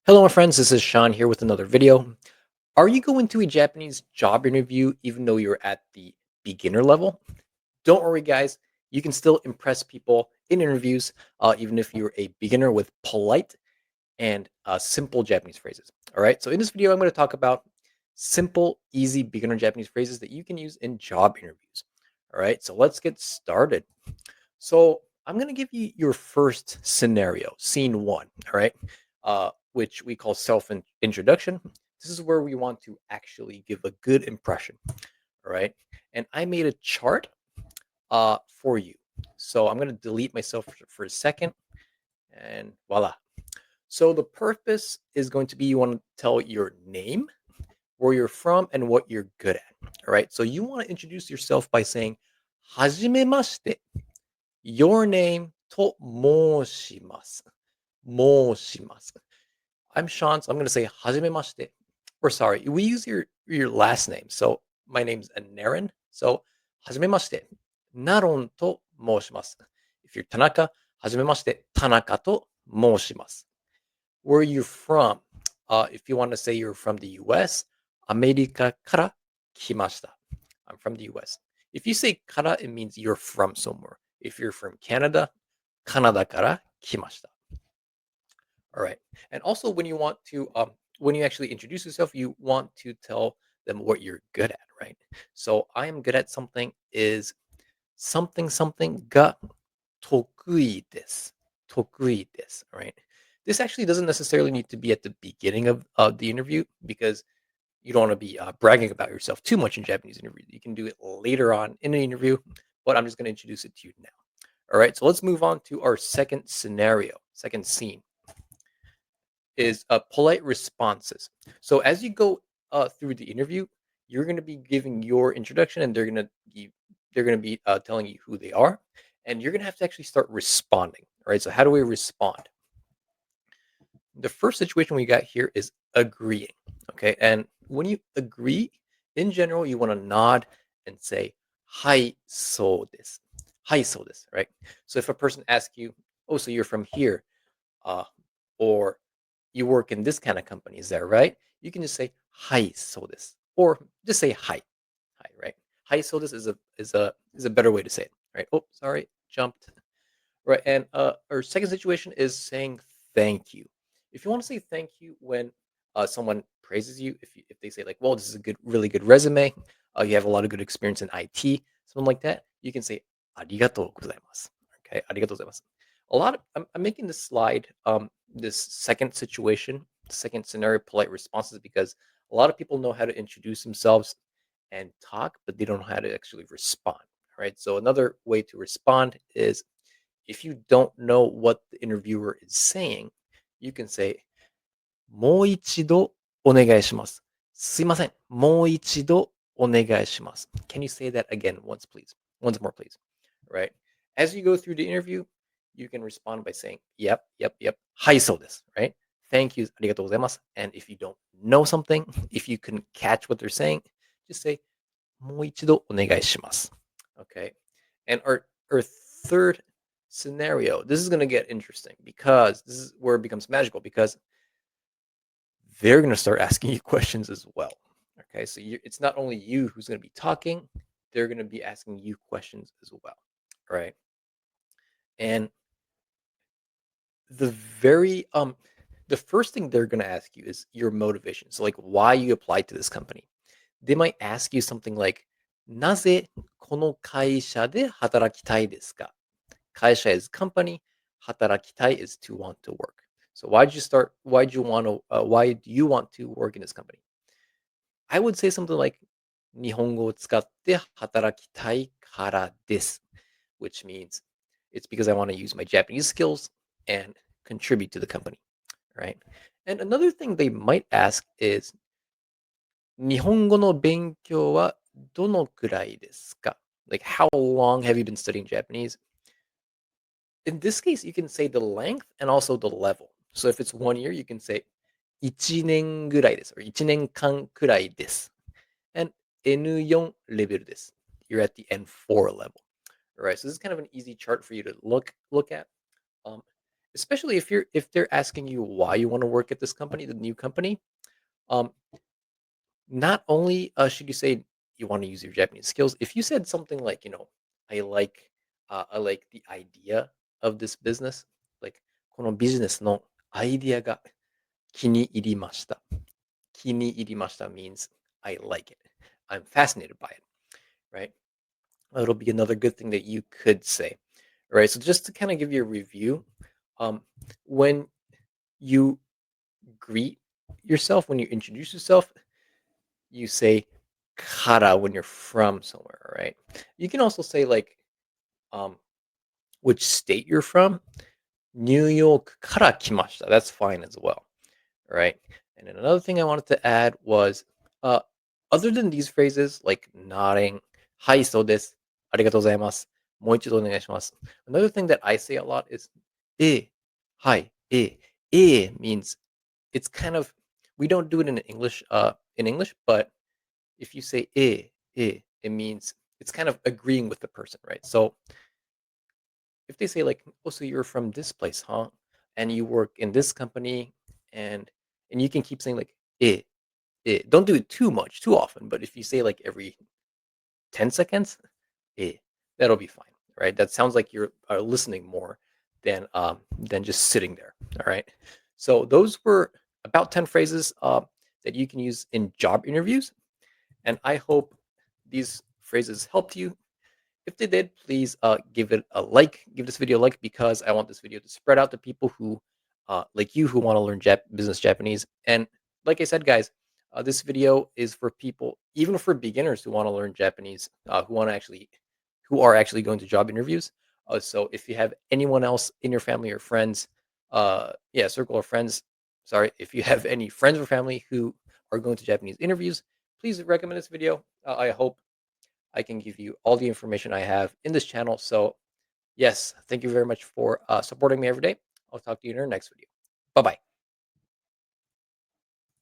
Hello, my friends. This is Sean here with another video. Are you going to a Japanese job interview even though you're at the beginner level? Don't worry, guys. You can still impress people in interviews, even if you're a beginner with polite and simple Japanese phrases. All right. So, in this video, I'm going to talk about simple, easy beginner Japanese phrases that you can use in job interviews. All right. So, let's get started. So I'm going to give you your first scenario, scene one, all right, which we call introduction. This is where we want to actually give a good impression, all right? And I made a chart for you. So I'm going to delete myself for a second and voila. So the purpose is going to be you want to tell your name, where you're from, and what you're good at, all right? So you want to introduce yourself by saying, "Hajimemashite." Your name to moshimasu. Moshimasu. I'm Sean, so I'm going to say hajimemashite. Or sorry, we use your last name. So my name's Naren. So hajimemashite. Naron to moshimasu. If you're Tanaka, hajimemashite. Tanaka to moshimasu. Where you're from. If you want to say you're from the US, America kara kimashita. I'm from the US. If you say kara, it means you're from somewhere. If you're from Canada, Canada kara kimashita. All right. And also when you actually introduce yourself, you want to tell them what you're good at, right? So I am good at something is something something ga tokui desu. Tokui desu, all right? This actually doesn't necessarily need to be at the beginning of the interview because you don't want to be bragging about yourself too much in Japanese interviews. You can do it later on in an interview, but I'm just going to introduce it to you now. All right, so let's move on to our second scenario, second scene is polite responses. So as you go through the interview, you're going to be giving your introduction, and they're going to be telling you who they are, and you're going to have to actually start responding. All right, so how do we respond? The first situation we got here is agreeing. Okay. And when you agree, in general, you want to nod and say, "Hi, so this. Hi, so this," right? So if a person asks you, "Oh, so you're from here, uh, or you work in this kind of company, is that right?" You can just say, "Hi, so this," or just say hi. Hi, right? Hi, so this is a better way to say it, right? Oh, sorry, jumped. Right, and our second situation is saying thank you. If you want to say thank you when someone praises you, if they say like, "Well, this is a really good resume. You have a lot of good experience in IT," something like that, you can say "arigatou gozaimasu." Okay, arigatou gozaimasu. I'm making this slide, this second situation, second scenario, polite responses because a lot of people know how to introduce themselves and talk, but they don't know how to actually respond. Right. So another way to respond is if you don't know what the interviewer is saying, you can say, "もう一度お願いします。すいません。もう一度お願いします." Can you say that again once, please? Once more, please. Right? As you go through the interview, you can respond by saying, "Yep, yep, yep. はい、そうです." Right? Thank you. ありがとうございます. And if you don't know something, if you couldn't catch what they're saying, just say, もう一度お願いします. Okay. And our third scenario, this is going to get interesting because this is where it becomes magical because they're going to start asking you questions as well. Okay. So it's not only you who's going to be talking, they're going to be asking you questions as well. Right. And the very, the first thing they're going to ask you is your motivation. So, like, why you applied to this company. They might ask you something like, なぜこの会社で働きたいですか? Kaisha is company. Hatarakitai is to want to work. So why do you want to work in this company? I would say something like 日本語を使って働きたいからです, which means it's because I want to use my Japanese skills and contribute to the company, right? And another thing they might ask is 日本語の勉強はどのくらいですか? Like, how long have you been studying Japanese? In this case, you can say the length and also the level. So if it's 1 year, you can say 1年ぐらいです or 1年間くらいです and N4 level です You're at the N4 level. All right, so this is kind of an easy chart for you to look at. Um, especially if they're asking you why you want to work at this company, the new company. Um, Not only should you say you want to use your Japanese skills, if you said something like, I like I like the idea of this business, like このビジネスのアイディアが気に入りました。気に入りました means I like it. I'm fascinated by it, right? It'll be another good thing that you could say. All right. So just to kind of give you a review, um, when you greet yourself, when you introduce yourself, you say kara when you're from somewhere, right? You can also say like um which state you're from. New York kara kimashita. That's fine as well. Right. And then another thing I wanted to add was uh other than these phrases like nodding, hi so desu, arigatou gozaimasu, moichido onegaishimasu. Another thing that I say a lot is hi, means it's kind of we don't do it in English, but if you say it means it's kind of agreeing with the person, right? So if they say like, "Oh, so you're from this place, huh? And you work in this company," and you can keep saying like Don't do it too much, too often. But if you say like every 10 seconds, eh, that'll be fine, right? That sounds like you're listening more than just sitting there. All right. So those were about 10 phrases that you can use in job interviews. And I hope these phrases helped you. If they did, please give it a like, give this video a like because I want this video to spread out to people who, like you, who want to learn business Japanese. And like I said, guys, this video is for people, even for beginners who want to learn Japanese, who are actually going to job interviews. So if you have anyone else in your family or friends, yeah, circle of friends. Sorry, if you have any friends or family who are going to Japanese interviews, please recommend this video. I hope I can give you all the information I have in this channel. So, yes, thank you very much for supporting me every day. I'll talk to you in our next video. Bye bye.